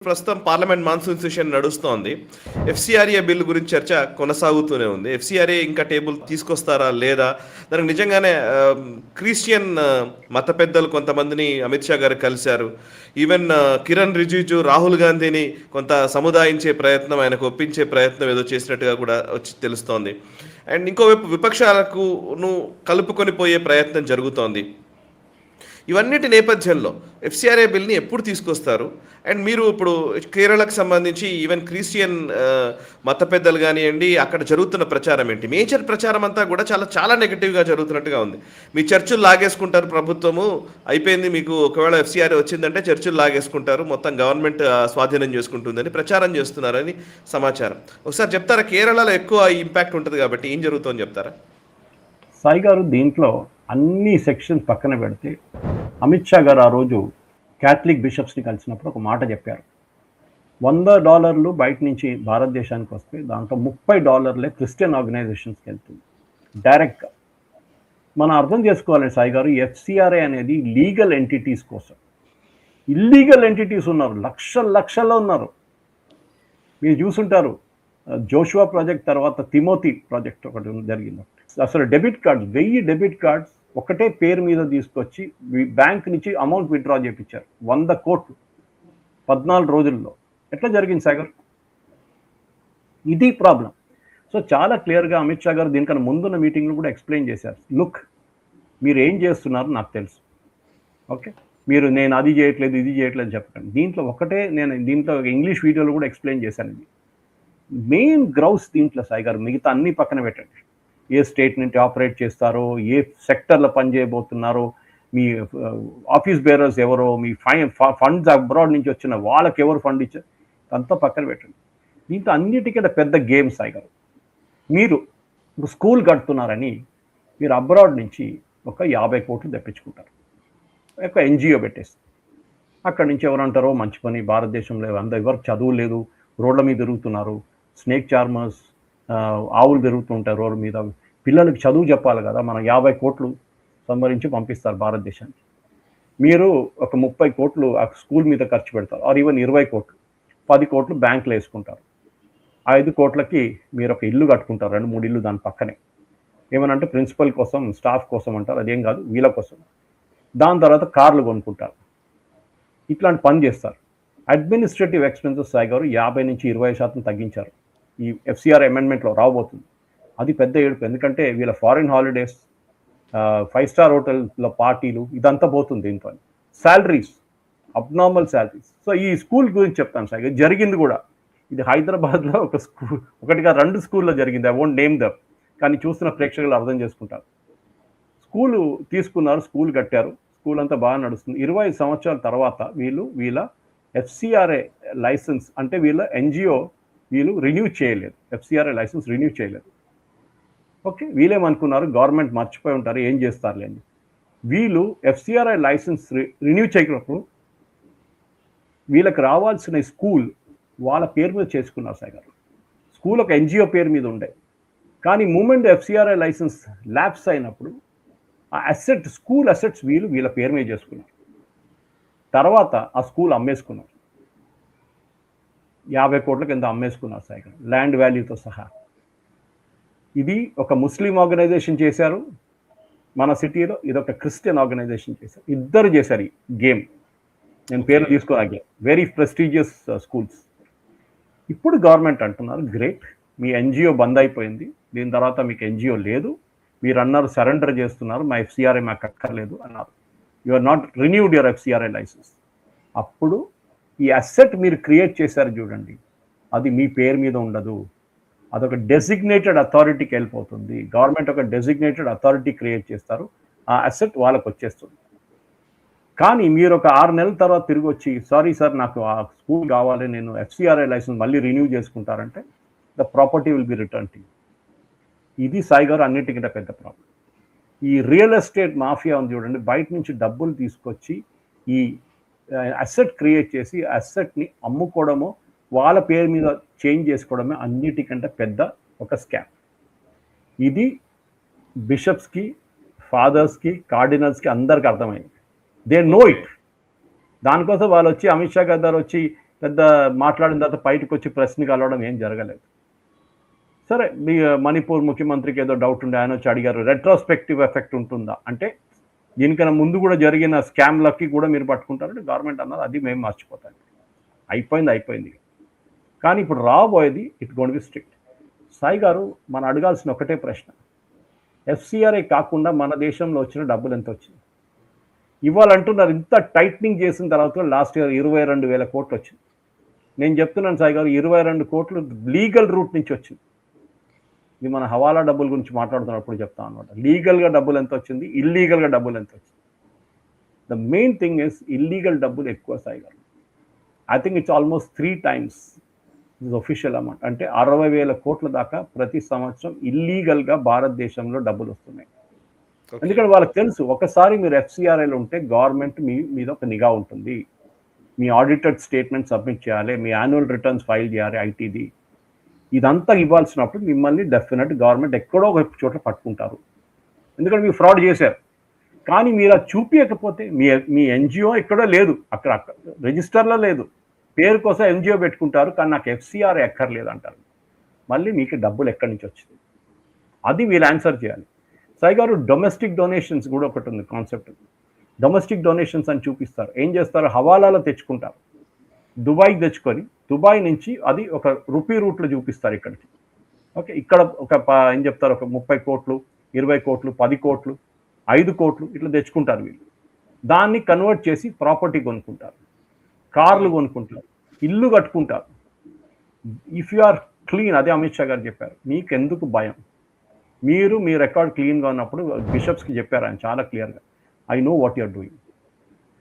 ప్రస్తుతం parliament monsoon session నడుస్తోంది. FCRA bill గురించి చర్చ కొనసాగుతూనే ఉంది. ఎఫ్‌సిఆర్‌ఏ ఇంకా టేబుల్ తీసుకొస్తారా? లేదా? దానికి నిజంగానే క్రిస్టియన్ మత పెద్దలు కొంతమందిని అమిత్ షా గారు కలిశారు. ఈవెన్ కిరణ్ రిజిజు, రాహుల్ గాంధీని కొంత సముదాయించే ప్రయత్నం, ఆయనకు ఒప్పించే ప్రయత్నం ఏదో చేసినట్టుగా కూడా వచ్చి తెలుస్తోంది. అండ్ ఇంకోవైపు విపక్షాలకును కలుపుకొని పోయే ప్రయత్నం జరుగుతోంది. ఇవన్నిటి నేపథ్యంలో ఎఫ్‌సిఆర్‌ఏ బిల్‌ని ఎప్పుడు తీసుకొస్తారు? అండ్ మీరు ఇప్పుడు కేరళకు సంబంధించి ఈవెన్ క్రిస్టియన్ మత పెద్దలు గానియండి, అక్కడ జరుగుతున్న ప్రచారం ఏంటి? మేజర్ ప్రచారం అంతా కూడా చాలా చాలా నెగెటివ్‌గా జరుగుతున్నట్టుగా ఉంది. మీ చర్చులు లాగేసుకుంటారు ప్రభుత్వము, అయిపోయింది మీకు ఒకవేళ ఎఫ్‌సిఆర్‌ఏ వచ్చిందంటే చర్చులు లాగేసుకుంటారు, మొత్తం గవర్నమెంట్ స్వాధీనం చేసుకుంటుందని ప్రచారం చేస్తున్నారని సమాచారం. ఒకసారి చెప్తారా? కేరళలో ఎక్కువ ఇంపాక్ట్ ఉంటుంది కాబట్టి ఏం జరుగుతుందని చెప్తారా? సాయి గారు, దీంట్లో అన్ని సెక్షన్స్ పక్కన పెడితే అమిత్ షా గారు ఆ రోజు క్యాథలిక్ బిషప్స్ని కలిసినప్పుడు ఒక మాట చెప్పారు. $100 బయట నుంచి భారతదేశానికి వస్తే దాంట్లో $30 క్రిస్టియన్ ఆర్గనైజేషన్స్కి వెళ్తుంది డైరెక్ట్గా. మనం అర్థం చేసుకోవాలండి సాయి గారు, ఎఫ్‌సిఆర్‌ఏ అనేది లీగల్ ఎంటిటీస్ కోసం. ఇల్లీగల్ ఎంటిటీస్ ఉన్నారు, లక్షల్లో ఉన్నారు. మీరు చూసుంటారు, జోషువా ప్రాజెక్ట్ తర్వాత తిమోతి ప్రాజెక్ట్ ఒకటి జరిగింది. అసలు డెబిట్ కార్డ్స్ 1000 డెబిట్ కార్డ్స్ ఒకటే పేరు మీద తీసుకొచ్చి బ్యాంక్ నుంచి అమౌంట్ విత్డ్రా చేయించారు. 100 కోట్లు 14 రోజుల్లో. ఎట్లా జరిగింది సాగర్? ఇది ప్రాబ్లం. సో చాలా క్లియర్గా అమిత్ షా గారు దీనికన్నా ముందున్న మీటింగ్లో కూడా ఎక్స్ప్లెయిన్ చేశారు. లుక్, మీరు ఏం చేస్తున్నారు నాకు తెలుసు, ఓకే, మీరు నేను అది చేయట్లేదు ఇది చేయట్లేదు చెప్పకండి. దీంట్లో ఒకటే, నేను దీంట్లో ఇంగ్లీష్ వీడియోలో కూడా ఎక్స్ప్లెయిన్ చేశాను. ఇది మెయిన్ గ్రౌస్ దీంట్లో సాయి గారు, మిగతా అన్ని పక్కన పెట్టండి. ఏ స్టేట్ నుంచి ఆపరేట్ చేస్తారో, ఏ సెక్టర్లో పనిచేయబోతున్నారో, మీ ఆఫీస్ బేరర్స్ ఎవరో, మీ ఫండ్స్ అబ్రాడ్ నుంచి వచ్చిన వాళ్ళకి ఎవరు ఫండ్ ఇచ్చారు, అంతా పక్కన పెట్టండి. దీంట్లో అన్నిటికంటే పెద్ద గేమ్ సాయి గారు, మీరు స్కూల్ కడుతున్నారని మీరు అబ్రాడ్ నుంచి ఒక 50 కోట్లు తెప్పించుకుంటారు, ఒక ఎన్జిఓ పెట్టేస్తారు. అక్కడి నుంచి ఎవరంటారో మంచి పని, భారతదేశంలో ఎవరికి చదువు లేదు, రోడ్ల మీద తిరుగుతున్నారు, స్నేక్ చార్మర్స్, ఆవులు తిరుగుతుంటారు రోడ్డు మీద, పిల్లలకి చదువు చెప్పాలి కదా, మనం 50 కోట్లు సంభరించి పంపిస్తారు భారతదేశానికి. మీరు ఒక 30 కోట్లు ఆ స్కూల్ మీద ఖర్చు పెడతారు, ఆర్ ఈవెన్ 20 కోట్లు, 10 కోట్లు బ్యాంకులో వేసుకుంటారు. 5 కోట్లకి మీరు ఒక ఇల్లు కట్టుకుంటారు, 2-3 ఇల్లు దాని పక్కనే. ఏమనంటే ప్రిన్సిపల్ కోసం, స్టాఫ్ కోసం అంటారు, అదేం కాదు, వీళ్ళ కోసం. దాని తర్వాత కార్లు కొనుక్కుంటారు. ఇట్లాంటి పని చేస్తారు. అడ్మినిస్ట్రేటివ్ ఎక్స్పెన్సెస్ సాయి గారు 50-20% తగ్గించారు. ఈ ఎఫ్‌సిఆర్ అమెండ్మెంట్లో రాబోతుంది. అది పెద్ద ఏడుపు, ఎందుకంటే వీళ్ళ ఫారిన్ హాలిడేస్, 5 స్టార్ హోటల్లో పార్టీలు, ఇదంతా పోతుంది దీంతో. Salaries, abnormal salaries. సో ఈ స్కూల్ గురించి చెప్తాను సార్, జరిగింది కూడా. ఇది హైదరాబాద్లో ఒక స్కూల్, ఒకటిగా 2 స్కూల్లో జరిగింది. ఐ వోంట్ నేమ్ దమ్, కానీ చూస్తున్న ప్రేక్షకులు అర్థం చేసుకుంటారు. స్కూలు తీసుకున్నారు, స్కూల్ కట్టారు, స్కూల్ అంతా బాగా నడుస్తుంది. 25 సంవత్సరాల తర్వాత వీళ్ళ ఎఫ్‌సిఆర్‌ఏ లైసెన్స్, అంటే వీళ్ళ ఎన్జిఓ వీళ్ళు రిన్యూ చేయలేదు, ఎఫ్‌సిఆర్‌ఏ లైసెన్స్ రిన్యూ చేయలేదు. ఓకే, వీళ్ళేమనుకున్నారు, గవర్నమెంట్ మర్చిపోయి ఉంటారు, ఏం చేస్తారులే అని. వీళ్ళు ఎఫ్‌సిఆర్‌ఐ లైసెన్స్ రిన్యూ చేయకపోతే వీళ్ళకి రావాల్సిన స్కూల్ వాళ్ళ పేరు మీద చేసుకున్నారు సార్ గారు. స్కూల్ ఒక ఎన్జిఓ పేరు మీద ఉండే, కానీ మూమెంట్ ఎఫ్‌సిఆర్‌ఐ లైసెన్స్ ల్యాప్స్ అయినప్పుడు ఆ అసెట్, స్కూల్ అసెట్స్ వీళ్ళ పేరు మీద చేసుకున్నారు. తర్వాత ఆ స్కూల్ అమ్మేసుకున్నారు, 50 కోట్ల కింద అమ్మేసుకున్నారు సార్ గారు, ల్యాండ్ వాల్యూతో సహా. ఇది ఒక ముస్లిం ఆర్గనైజేషన్ చేశారు మన సిటీలో, ఇది ఒక క్రిస్టియన్ ఆర్గనైజేషన్ చేశారు, ఇద్దరు చేశారు ఈ గేమ్. నేను పేరు తీసుకోవాలి, వెరీ ప్రెస్టీజియస్ స్కూల్స్. ఇప్పుడు గవర్నమెంట్ అంటున్నారు, గ్రేట్, మీ ఎన్జిఓ బంద్ అయిపోయింది, దీని తర్వాత మీకు ఎన్జిఓ లేదు, మీరు అన్నారు సరెండర్ చేస్తున్నారు, మా ఎఫ్‌సిఆర్‌ఏ మాకు అక్కర్లేదు అన్నారు. You are not renewed your FCRA license. అప్పుడు ఈ అసెట్ మీరు క్రియేట్ చేశారు చూడండి, అది మీ పేరు మీద ఉండదు, అదొక డెసిగ్నేటెడ్ అథారిటీకి వెళ్ళిపోతుంది. గవర్నమెంట్ ఒక డెసిగ్నేటెడ్ అథారిటీ క్రియేట్ చేస్తారు, ఆ అసెట్ వాళ్ళకు వచ్చేస్తుంది. కానీ మీరు ఒక 6 నెలల తర్వాత తిరిగి వచ్చి, సారీ సార్ నాకు ఆ స్కూల్ కావాలి, నేను ఎఫ్‌సిఆర్‌ఐ లైసెన్స్ మళ్ళీ రిన్యూ చేసుకుంటారంటే the property will be return to you. ఇది సాయి గారు అన్నిటికంటే పెద్ద ప్రాబ్లం. ఈ రియల్ ఎస్టేట్ మాఫియా ఉంది చూడండి, బయట నుంచి డబ్బులు తీసుకొచ్చి ఈ అసెట్ క్రియేట్ చేసి అసెట్ని అమ్ముకోవడమో వాళ్ళ పేరు మీద చేంజ్ చేసుకోవడమే అన్నిటికంటే పెద్ద ఒక స్కామ్. ఇది బిషప్స్కి, ఫాదర్స్కి, కార్డినల్స్కి అందరికి అర్థమైంది. They know it. దానికోసం వాళ్ళు వచ్చి, అమిత్ షా గారు వచ్చి పెద్ద మాట్లాడిన తర్వాత బయటకు వచ్చి ప్రెస్ని కలవడం ఏం జరగలేదు. సరే, మీ మణిపూర్ ముఖ్యమంత్రికి ఏదో డౌట్ ఉండే, ఆయన వచ్చి అడిగారు, రెట్రోస్పెక్టివ్ ఎఫెక్ట్ ఉంటుందా అంటే, దీనికన్నా ముందు కూడా జరిగిన స్కామ్లకి కూడా మీరు పట్టుకుంటారంటే గవర్నమెంట్ అన్నది అది మేము మర్చిపోతాం. అయిపోయింది. కానీ ఇప్పుడు రాబోయేది it gonna be strict. Sai garu, మనం అడగాల్సిన ఒకటే ప్రశ్న, ఎఫ్సిఆర్ఐ కాకుండా మన దేశంలో వచ్చిన డబ్బులు ఎంత వచ్చింది? ఇవాళ అంటున్నారు ఇంత టైట్నింగ్ చేసిన తర్వాత లాస్ట్ ఇయర్ 22,000 కోట్లు వచ్చింది. నేను చెప్తున్నాను సాయి గారు, 22 కోట్లు లీగల్ రూట్ నుంచి వచ్చింది. ఇది మన హవాలా డబ్బుల గురించి మాట్లాడుతున్నప్పుడు చెప్తాం అనమాట. లీగల్గా డబ్బులు ఎంత వచ్చింది, ఇల్లీగల్గా డబ్బులు ఎంత వచ్చింది. The main thing is illegal డబ్బులు ఎక్కువ సాయి గారు. I think it's almost 3 times this official amount. అంటే 60,000 కోట్ల దాకా ప్రతి సంవత్సరం ఇల్లీగల్గా భారతదేశంలో డబ్బులు వస్తున్నాయి. ఎందుకంటే వాళ్ళకి తెలుసు, ఒకసారి మీరు ఎఫ్సిఆర్ఐలో ఉంటే గవర్నమెంట్ మీ మీద ఒక నిఘా ఉంటుంది. మీ ఆడిటెడ్ స్టేట్మెంట్ సబ్మిట్ చేయాలి, మీ యాన్యువల్ రిటర్న్స్ ఫైల్ చేయాలి ఐటీది. ఇదంతా ఇవ్వాల్సినప్పుడు మిమ్మల్ని డెఫినెట్ గవర్నమెంట్ ఎక్కడో ఒక చోట పట్టుకుంటారు. ఎందుకంటే మీరు ఫ్రాడ్ చేశారు. కానీ మీరు అది చూపించకపోతే మీ ఎన్జిఓ ఎక్కడో లేదు, అక్కడ రిజిస్టర్లో లేదు, పేరు కోసం ఎన్జిఓ పెట్టుకుంటారు, కానీ నాకు ఎఫ్సిఆర్ ఎక్కర్లేదు అంటారు. మళ్ళీ మీకు డబ్బులు ఎక్కడి నుంచి వచ్చింది, అది వీళ్ళు ఆన్సర్ చేయాలి. సాయి గారు, డొమెస్టిక్ డొనేషన్స్ కూడా ఒకటి ఉంది కాన్సెప్ట్. డొమెస్టిక్ డొనేషన్స్ అని చూపిస్తారు. ఏం చేస్తారు, హవాలాలో తెచ్చుకుంటారు, దుబాయ్కి తెచ్చుకొని దుబాయ్ నుంచి అది ఒక రూపీ రూట్లో చూపిస్తారు ఇక్కడికి. ఓకే, ఇక్కడ ఏం చెప్తారు, ఒక 30 కోట్లు, 20 కోట్లు, 10 కోట్లు, 5 కోట్లు ఇట్లా తెచ్చుకుంటారు వీళ్ళు. దాన్ని కన్వర్ట్ చేసి ప్రాపర్టీ కొనుక్కుంటారు, కార్లు కొనుక్కుంటారు, ఇల్లు కట్టుకుంటారు. ఇఫ్ యు ఆర్ క్లీన్, అదే అమిత్ షా గారు చెప్పారు, మీకెందుకు భయం, మీరు మీ రికార్డ్ క్లీన్గా ఉన్నప్పుడు బిషప్స్కి చెప్పారు ఆయన చాలా క్లియర్గా, I know what you're doing,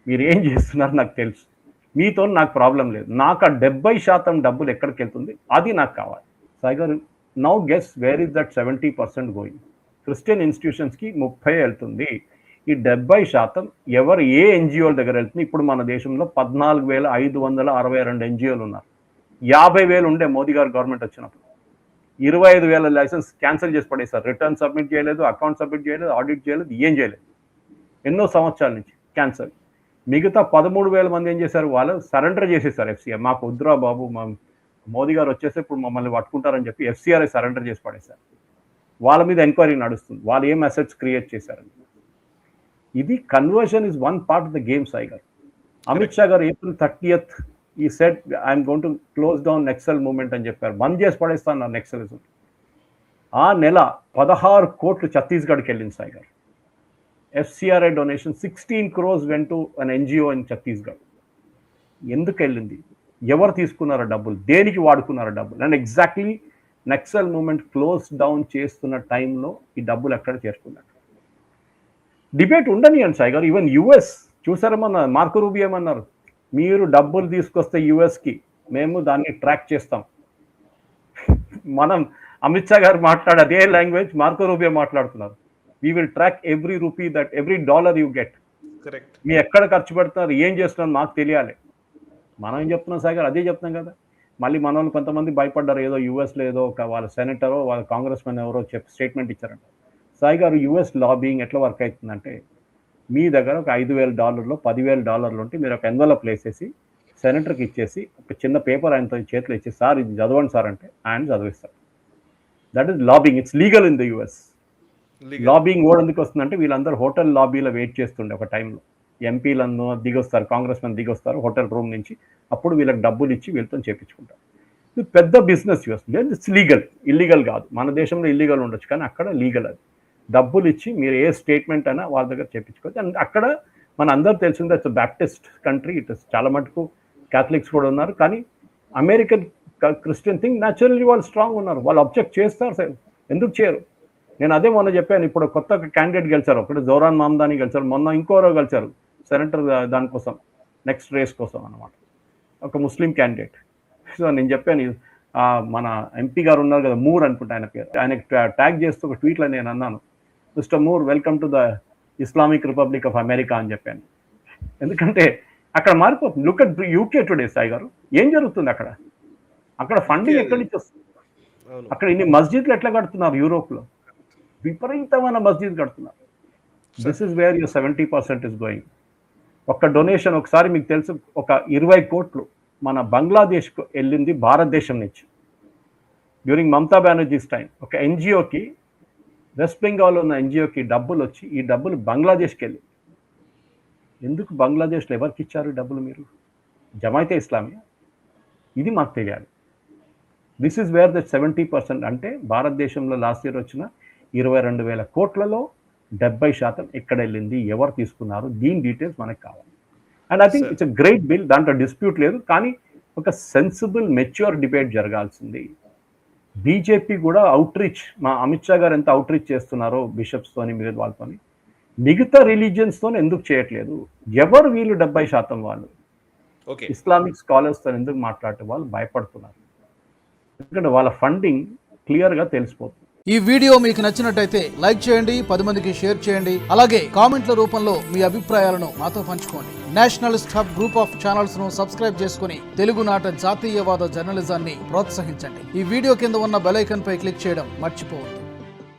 మీరు ఏం చేస్తున్నారు నాకు తెలుసు, మీతో నాకు ప్రాబ్లం లేదు, నాకు ఆ 70% డబ్బులు ఎక్కడికి వెళ్తుంది అది నాకు కావాలి. సాయి గారు, now guess where is that 70% going? Christian ఇన్స్టిట్యూషన్స్కి 30 వెళ్తుంది. ఈ 70% ఎవరు ఏ ఎన్జిఓల దగ్గర వెళ్తుంది? ఇప్పుడు మన దేశంలో 14,562 ఎన్జిఓలు ఉన్నారు. 50,000 ఉండే మోదీ గారు గవర్నమెంట్ వచ్చినప్పుడు. 25,000 లైసెన్స్ క్యాన్సిల్ చేసి పడేశారు. రిటర్న్ సబ్మిట్ చేయలేదు, అకౌంట్ సబ్మిట్ చేయలేదు, ఆడిట్ చేయలేదు, ఏం చేయలేదు. ఎన్నో సంవత్సరాల నుంచి క్యాన్సిల్. మిగతా 13,000 మంది ఏం చేశారు, వాళ్ళు సరెండర్ చేసేసారు ఎఫ్సిఆర్. మాకు వద్దురా బాబు, మా మోదీ గారు వచ్చేస్తే ఇప్పుడు మమ్మల్ని పట్టుకుంటారని చెప్పి ఎఫ్సిఆర్ఐ సరెండర్ చేసి పడేశారు. వాళ్ళ మీద ఎంక్వైరీ నడుస్తుంది, వాళ్ళు ఏం అసెట్స్ క్రియేట్ చేశారని. ఇది conversion is one part of the game Sai గారు. అమిత్ షా గారు April 30th ఈ said I'm going to close down Naxal movement అని చెప్పారు. బంద్ చేసి పడేస్తాను నెక్సలిజం. ఆ నెల 16 కోట్లు ఛత్తీస్గఢ్కి వెళ్ళింది సాయి గారు. FCRI donation 16 crores went to an NGO in Chhattisgarh. ఎందుకు వెళ్ళింది, ఎవరు తీసుకున్నారో డబ్బులు, దేనికి వాడుకున్నారో డబ్బులు, and exactly Naxal movement close down చేస్తున్న టైంలో ఈ డబ్బులు ఎక్కడ చేరుకున్నారు? డిబేట్ ఉండనియండి సాయి గారు. ఈవెన్ యుఎస్ చూసారమన్నా, మార్కో రూబియో ఏమన్నారు, మీరు డబ్బులు తీసుకొస్తే యుఎస్కి మేము దాన్ని ట్రాక్ చేస్తాం. మనం అమిత్ షా గారు మాట్లాడే అదే లాంగ్వేజ్ మార్కో రూబియో మాట్లాడుతున్నారు. We will track every rupee that every dollar you get. Correct. మీ ఎక్కడ ఖర్చు పెడుతున్నారు, ఏం చేస్తున్నారు మాకు తెలియాలి. మనం ఏం చెప్తున్నాం సాయి గారు, అదే చెప్తున్నాం కదా. మళ్ళీ మన వాళ్ళు కొంతమంది భయపడ్డారు, ఏదో యూఎస్లో ఏదో ఒక వాళ్ళ సెనేటరో వాళ్ళ కాంగ్రెస్ మెన్ ఎవరో స్టేట్మెంట్ ఇచ్చారంట. సాయి గారు, యుఎస్ లాబింగ్ ఎట్లా వర్క్ అవుతుందంటే, మీ దగ్గర ఒక $5,000 $10,000 ఉంటే మీరు ఒక ఎన్వలప్ వేసేసి సెనేటర్కి ఇచ్చేసి ఒక చిన్న పేపర్ ఆయనతో చేతిలో ఇచ్చేసి, సార్ ఇది చదవండి సార్ అంటే ఆయన చదివిస్తారు. That is lobbying. It's legal in the US. Lobbying కూడా ఎందుకు వస్తుందంటే, వీళ్ళందరూ హోటల్ లాబీలో వెయిట్ చేస్తుండే ఒక టైంలో. ఎంపీలను దిగొస్తారు, కాంగ్రెస్ మెన్ దిగొస్తారు హోటల్ రూమ్ నుంచి, అప్పుడు వీళ్ళకి డబ్బులు ఇచ్చి వీళ్ళతో చేయించుకుంటారు. ఇది పెద్ద business US. It's legal, illegal కాదు. మన దేశంలో ఇల్లీగల్ ఉండొచ్చు, కానీ అక్కడ లీగల్. అది డబ్బులు ఇచ్చి మీరు ఏ స్టేట్మెంట్ అయినా వాళ్ళ దగ్గర చేయించుకోవచ్చు. అండ్ అక్కడ మన అందరూ తెలిసిందే, ఇట్స్ బ్యాప్టిస్ట్ కంట్రీ. ఇట్ చాలా మటుకు క్యాథలిక్స్ కూడా ఉన్నారు, కానీ అమెరికన్ క్రిస్టియన్ థింగ్ న్యాచురల్లీ వాళ్ళు స్ట్రాంగ్ ఉన్నారు. వాళ్ళు అబ్జెక్ట్ చేస్తారు సార్, ఎందుకు చేయరు? నేను అదే మొన్న చెప్పాను, ఇప్పుడు కొత్త క్యాండిడేట్ గెలిచారు, ఒకటి జోరాన్ మామ్దాని గెలిచారు, మొన్న ఇంకోరో గెలిచారు సెనేటర్ దానికోసం, నెక్స్ట్ రేస్ కోసం అన్నమాట, ఒక ముస్లిం క్యాండిడేట్. సో నేను చెప్పాను, మన ఎంపీ గారు ఉన్నారు కదా, మూర్ అనుకుంటా ఆయన పేరు, ఆయనకి ట్యాగ్ చేస్తూ ఒక ట్వీట్లో నేను అన్నాను, mister Moore, welcome to the Islamic Republic of America అని చెప్పాను. ఎందుకంటే అక్కడ మారిపోతుంది. Look at UK today Sai garu, ఏం జరుగుతుంది అక్కడ? అక్కడ ఫండింగ్ ఎక్కడి నుంచి వస్తుంది? అక్కడ ఇన్ని మస్జిద్లు ఎట్లా కడుతున్నారు యూరోప్లో? విపరీతమైన మస్జిద్ కడుతున్నారు. This is where you're 70% is going. ఒక్క డొనేషన్ ఒకసారి మీకు తెలుసు, ఒక 20 కోట్లు మన బంగ్లాదేశ్కు వెళ్ళింది భారతదేశం నుంచి. డ్యూరింగ్ మమతా బెనర్జీస్ టైం ఒక ఎన్జిఓకి, వెస్ట్ బెంగాల్లో ఉన్న ఎన్జిఓకి డబ్బులు వచ్చి ఈ డబ్బులు బంగ్లాదేశ్కి వెళ్ళి, ఎందుకు బంగ్లాదేశ్లో ఎవరికి ఇచ్చారు డబ్బులు మీరు? జమాయితే ఇస్లామియా? ఇది మాకు తెలియాలి. దిస్ ఈజ్ వేర్ ద 70% అంటే భారతదేశంలో లాస్ట్ ఇయర్ వచ్చిన 22,000 కోట్లలో 70% ఎక్కడ వెళ్ళింది, ఎవరు తీసుకున్నారు, దీని డీటెయిల్స్ మనకు కావాలి. And I think it's a great bill, దాంట్లో డిస్ప్యూట్ లేదు. కానీ ఒక సెన్సిబుల్ మెచ్యూర్ డిబేట్ జరగాల్సింది. బీజేపీ కూడా అవుట్ రీచ్, మా అమిత్ షా గారు ఎంత అవుట్ రీచ్ చేస్తున్నారో బిషప్స్తోని మిగతా వాళ్ళతోని, మిగతా రిలీజియన్స్తో ఎందుకు చేయట్లేదు? ఎవరు వీళ్ళు 70% వాళ్ళు? ఇస్లామిక్ స్కాలర్స్తో ఎందుకు మాట్లాడే వాళ్ళు భయపడుతున్నారు? ఎందుకంటే వాళ్ళ ఫండింగ్ క్లియర్గా తెలిసిపోతుంది. ఈ వీడియో మీకు నచ్చినట్టయితే లైక్ చేయండి, 10 మందికి షేర్ చేయండి. అలాగే కామెంట్ల రూపంలో మీ అభిప్రాయాలను మాతో పంచుకోండి. Nationalist hub group of channels ను సబ్స్క్రైబ్ చేసుకుని తెలుగునాట జాతీయవాద జర్నలిజాన్ని ప్రోత్సహించండి. ఈ వీడియో కింద ఉన్న బెల్ ఐకాన్ పై క్లిక్ చేయడం మర్చిపోవద్దు.